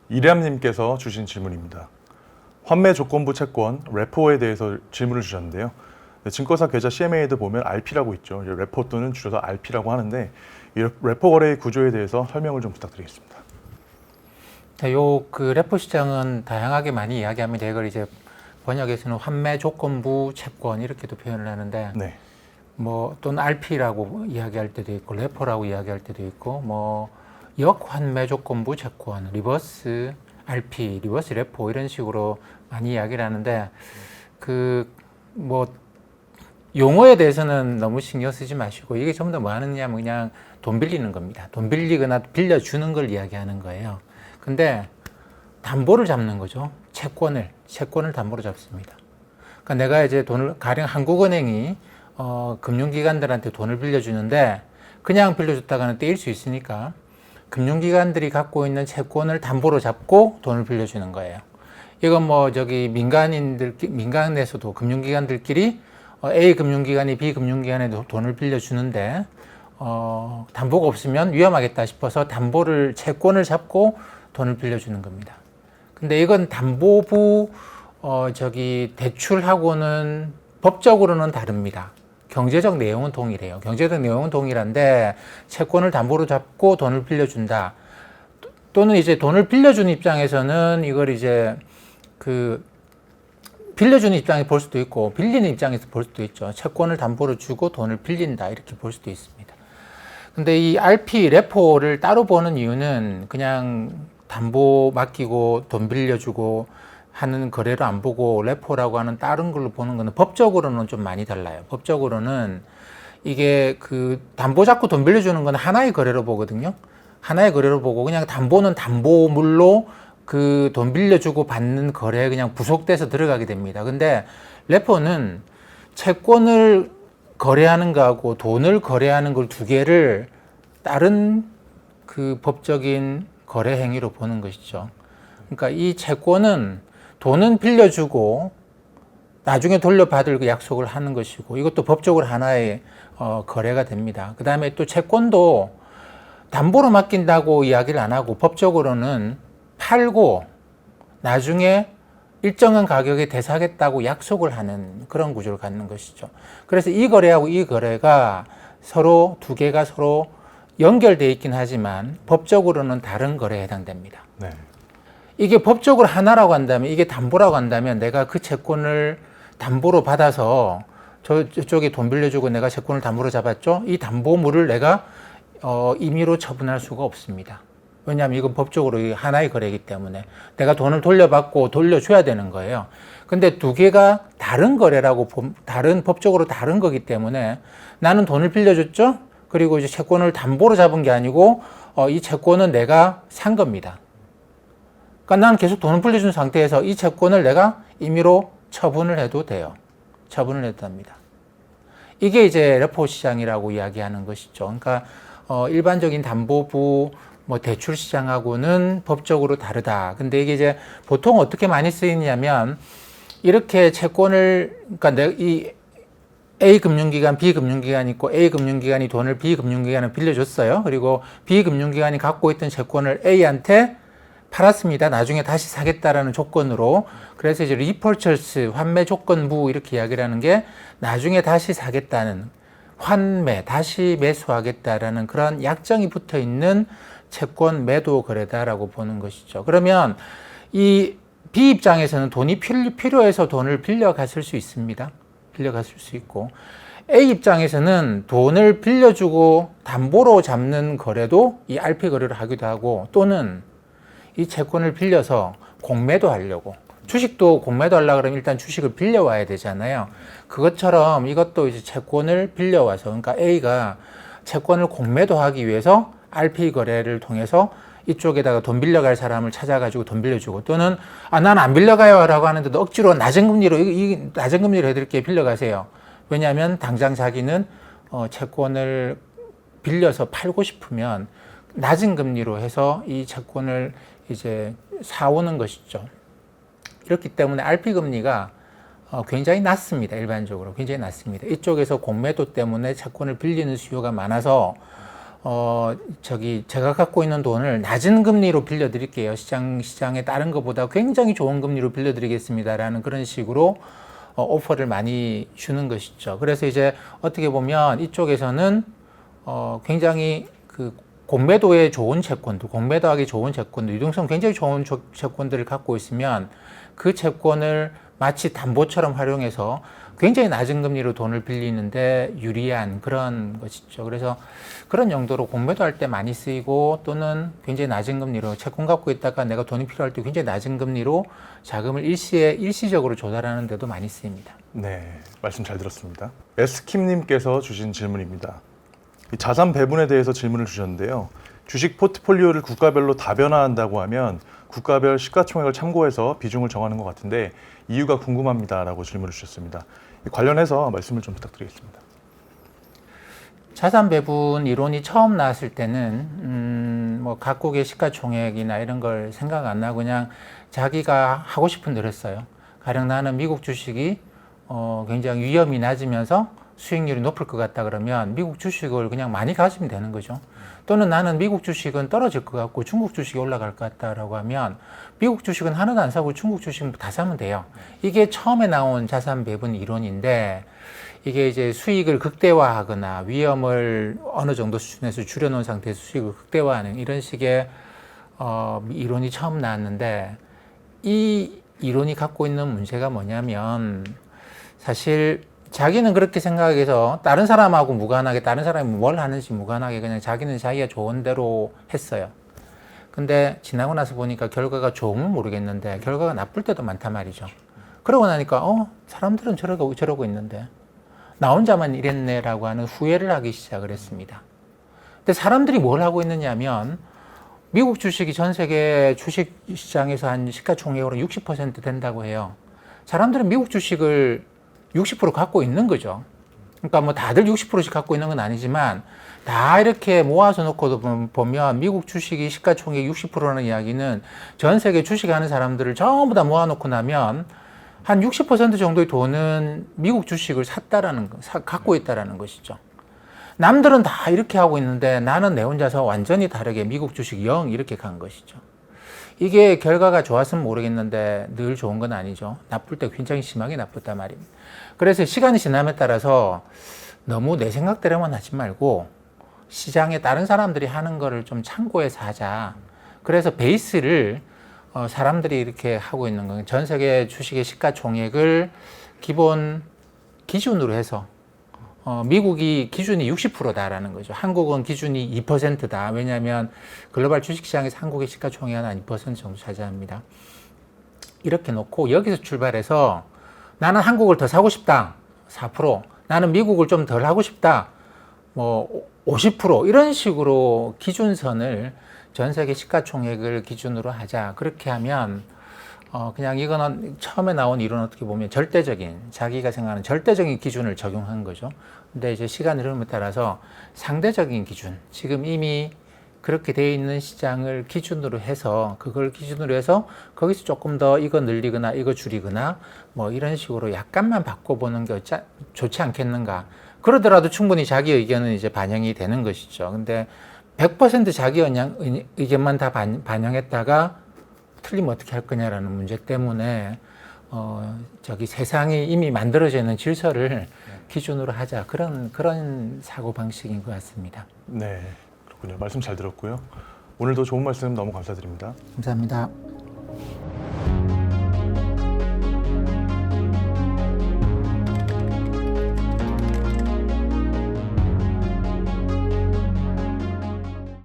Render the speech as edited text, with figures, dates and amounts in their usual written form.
이람님께서 주신 질문입니다. 환매 조건부 채권 레포에 대해서 질문을 주셨는데요. 증권사 계좌 CMA에도 보면 RP라고 있죠. 레포 또는 줄여서 RP라고 하는데 이 레포 거래의 구조에 대해서 설명을 좀 부탁드리겠습니다. 그 레포 시장은 다양하게 많이 이야기합니다. 이걸 이제 번역에서는 환매 조건부 채권 이렇게도 표현을 하는데, 네. 뭐 또는 RP라고 이야기할 때도 있고, 레포라고 이야기할 때도 있고, 뭐 역환매 조건부 채권, 리버스 RP, 리버스 레포 이런 식으로 많이 이야기를 하는데, 뭐 용어에 대해서는 너무 신경 쓰지 마시고, 이게 전부 다 뭐 하느냐면 그냥 돈 빌리는 겁니다. 돈 빌리거나 빌려주는 걸 이야기하는 거예요. 근데 담보를 잡는 거죠. 채권을 담보로 잡습니다. 그러니까 내가 이제 돈을, 가령 한국은행이 금융기관들한테 돈을 빌려주는데 그냥 빌려줬다가는 떼일 수 있으니까 금융기관들이 갖고 있는 채권을 담보로 잡고 돈을 빌려주는 거예요. 이건 뭐 민간에서도 금융기관들끼리 A 금융기관이 B 금융기관에 돈을 빌려주는데 담보가 없으면 위험하겠다 싶어서 채권을 잡고 돈을 빌려주는 겁니다. 근데 이건 담보부 대출하고는 법적으로는 다릅니다. 경제적 내용은 동일해요. 경제적 내용은 동일한데 채권을 담보로 잡고 돈을 빌려준다. 또는 이제 돈을 빌려주는 입장에서는 이걸 이제 빌려주는 입장에서 볼 수도 있고 빌리는 입장에서 볼 수도 있죠. 채권을 담보로 주고 돈을 빌린다 이렇게 볼 수도 있습니다. 근데 이 RP, 레포를 따로 보는 이유는 그냥 담보 맡기고 돈 빌려주고 하는 거래로 안 보고 레포라고 하는 다른 걸로 보는 거는 법적으로는 좀 많이 달라요. 법적으로는 이게 담보 잡고 돈 빌려주는 건 하나의 거래로 보거든요. 하나의 거래로 보고 그냥 담보는 담보물로 돈 빌려주고 받는 거래에 그냥 부속돼서 들어가게 됩니다. 근데 레포는 채권을 거래하는 거하고 돈을 거래하는 걸 두 개를 다른 법적인 거래 행위로 보는 것이죠. 그러니까 이 채권은 돈은 빌려주고 나중에 돌려받을 약속을 하는 것이고 이것도 법적으로 하나의 거래가 됩니다. 그 다음에 또 채권도 담보로 맡긴다고 이야기를 안 하고 법적으로는 팔고 나중에 일정한 가격에 대사하겠다고 약속을 하는 그런 구조를 갖는 것이죠. 그래서 이 거래하고 이 거래가 두 개가 서로 연결되어 있긴 하지만 법적으로는 다른 거래에 해당됩니다. 네. 이게 법적으로 하나라고 한다면, 이게 담보라고 한다면 내가 그 채권을 담보로 받아서 저쪽에 돈 빌려주고 내가 채권을 담보로 잡았죠? 이 담보물을 내가 임의로 처분할 수가 없습니다. 왜냐하면 이건 법적으로 하나의 거래이기 때문에 내가 돈을 돌려받고 돌려줘야 되는 거예요. 근데 두 개가 다른 거래라고, 법적으로 다른 거기 때문에 나는 돈을 빌려줬죠? 그리고 이제 채권을 담보로 잡은 게 아니고 이 채권은 내가 산 겁니다. 그러니까 나는 계속 돈을 빌려준 상태에서 이 채권을 내가 임의로 처분을 해도 돼요. 처분을 해도 됩니다. 이게 이제 레포 시장이라고 이야기하는 것이죠. 그러니까 일반적인 담보부 대출 시장하고는 법적으로 다르다. 근데 이게 이제 보통 어떻게 많이 쓰이냐면 이렇게 채권을, 그러니까 이 A 금융기관, B 금융기관이 있고 A 금융기관이 돈을 B 금융기관에 빌려줬어요. 그리고 B 금융기관이 갖고 있던 채권을 A한테 팔았습니다. 나중에 다시 사겠다라는 조건으로. 그래서 이제 리퍼처스, 환매 조건부 이렇게 이야기를 하는 게 나중에 다시 사겠다는, 다시 매수하겠다라는 그런 약정이 붙어 있는 채권 매도 거래다라고 보는 것이죠. 그러면 이 B 입장에서는 돈이 필요해서 돈을 빌려갔을 수 있습니다. 빌려갔을 수 있고, A 입장에서는 돈을 빌려주고 담보로 잡는 거래도 이 RP 거래를 하기도 하고, 또는 이 채권을 빌려서 공매도 하려고, 주식도 공매도 하려고 그러면 일단 주식을 빌려와야 되잖아요. 그것처럼 이것도 이제 채권을 빌려와서, 그러니까 A가 채권을 공매도 하기 위해서 RP 거래를 통해서 이쪽에다가 돈 빌려갈 사람을 찾아가지고 돈 빌려주고, 또는 난 안 빌려가요 라고 하는데도 억지로 낮은 금리로 낮은 금리로 해드릴게요, 빌려가세요. 왜냐하면 당장 자기는 채권을 빌려서 팔고 싶으면 낮은 금리로 해서 이 채권을 이제 사오는 것이죠. 그렇기 때문에 RP 금리가 굉장히 낮습니다. 일반적으로 굉장히 낮습니다. 이쪽에서 공매도 때문에 채권을 빌리는 수요가 많아서 제가 갖고 있는 돈을 낮은 금리로 빌려드릴게요. 시장에 다른 것보다 굉장히 좋은 금리로 빌려드리겠습니다라는 그런 식으로 오퍼를 많이 주는 것이죠. 그래서 이제 어떻게 보면 이쪽에서는 굉장히 그 공매도에 좋은 채권들, 공매도하기 좋은 채권들, 유동성 굉장히 좋은 채권들을 갖고 있으면 그 채권을 마치 담보처럼 활용해서 굉장히 낮은 금리로 돈을 빌리는데 유리한 그런 것이죠. 그래서 그런 용도로 공매도할 때 많이 쓰이고 또는 굉장히 낮은 금리로 채권 갖고 있다가 내가 돈이 필요할 때 굉장히 낮은 금리로 자금을 일시적으로 조달하는 데도 많이 쓰입니다. 네, 말씀 잘 들었습니다. 에스킴님께서 주신 질문입니다. 이 자산 배분에 대해서 질문을 주셨는데요. 주식 포트폴리오를 국가별로 다변화한다고 하면 국가별 시가총액을 참고해서 비중을 정하는 것 같은데 이유가 궁금합니다라고 질문을 주셨습니다. 관련해서 말씀을 좀 부탁드리겠습니다. 자산 배분 이론이 처음 나왔을 때는 뭐 각국의 시가총액이나 이런 걸 생각 안 나고 그냥 자기가 하고 싶은 대로 했어요. 가령 나는 미국 주식이 굉장히 위험이 낮으면서 수익률이 높을 것 같다 그러면 미국 주식을 그냥 많이 가지면 되는 거죠. 또는 나는 미국 주식은 떨어질 것 같고 중국 주식이 올라갈 것 같다라고 하면 미국 주식은 하나도 안 사고 중국 주식은 다 사면 돼요. 이게 처음에 나온 자산 배분 이론인데 이게 이제 수익을 극대화하거나 위험을 어느 정도 수준에서 줄여놓은 상태에서 수익을 극대화하는 이런 식의 이론이 처음 나왔는데 이 이론이 갖고 있는 문제가 뭐냐면 사실 자기는 그렇게 생각해서 다른 사람하고 무관하게 다른 사람이 뭘 하는지 무관하게 그냥 자기는 자기가 좋은 대로 했어요. 근데 지나고 나서 보니까 결과가 좋으면 모르겠는데 결과가 나쁠 때도 많단 말이죠. 그러고 나니까 사람들은 저러고 있는데 나 혼자만 이랬네라고 하는 후회를 하기 시작을 했습니다. 근데 사람들이 뭘 하고 있느냐면 미국 주식이 전 세계 주식 시장에서 한 시가총액으로 60% 된다고 해요. 사람들은 미국 주식을 60% 갖고 있는 거죠. 그러니까 뭐 다들 60%씩 갖고 있는 건 아니지만 다 이렇게 모아서 놓고 보면 미국 주식이 시가총액 60%라는 이야기는 전 세계 주식하는 사람들을 전부 다 모아놓고 나면 한 60% 정도의 돈은 미국 주식을 갖고 있다라는 것이죠. 남들은 다 이렇게 하고 있는데 나는 내 혼자서 완전히 다르게 미국 주식 0 이렇게 간 것이죠. 이게 결과가 좋았으면 모르겠는데 늘 좋은 건 아니죠. 나쁠 때 굉장히 심하게 나쁘단 말입니다. 그래서 시간이 지남에 따라서 너무 내 생각대로만 하지 말고 시장에 다른 사람들이 하는 거를 좀 참고해서 하자. 그래서 베이스를 사람들이 이렇게 하고 있는 거예요. 전 세계 주식의 시가총액을 기본 기준으로 해서 미국이 기준이 60%다라는 거죠. 한국은 기준이 2%다. 왜냐하면 글로벌 주식시장에서 한국의 시가총액이 한 2% 정도 차지합니다. 이렇게 놓고 여기서 출발해서 나는 한국을 더 사고 싶다. 4%. 나는 미국을 좀 덜 하고 싶다. 뭐 50% 이런 식으로 기준선을 전 세계 시가총액을 기준으로 하자. 그렇게 하면 그냥 이거는 처음에 나온 이론 어떻게 보면 자기가 생각하는 절대적인 기준을 적용한 거죠. 근데 이제 시간 흐름에 따라서 상대적인 기준, 지금 이미 그렇게 되어 있는 시장을 기준으로 해서 그걸 기준으로 해서 거기서 조금 더 이거 늘리거나 이거 줄이거나 뭐 이런 식으로 약간만 바꿔보는 게 좋지 않겠는가. 그러더라도 충분히 자기 의견은 이제 반영이 되는 것이죠. 근데 100% 자기 의견만 다 반영했다가 틀리면 어떻게 할 거냐라는 문제 때문에 세상이 이미 만들어져 있는 질서를 기준으로 하자 그런 사고 방식인 것 같습니다. 네, 그렇군요. 말씀 잘 들었고요. 오늘도 좋은 말씀 너무 감사드립니다. 감사합니다.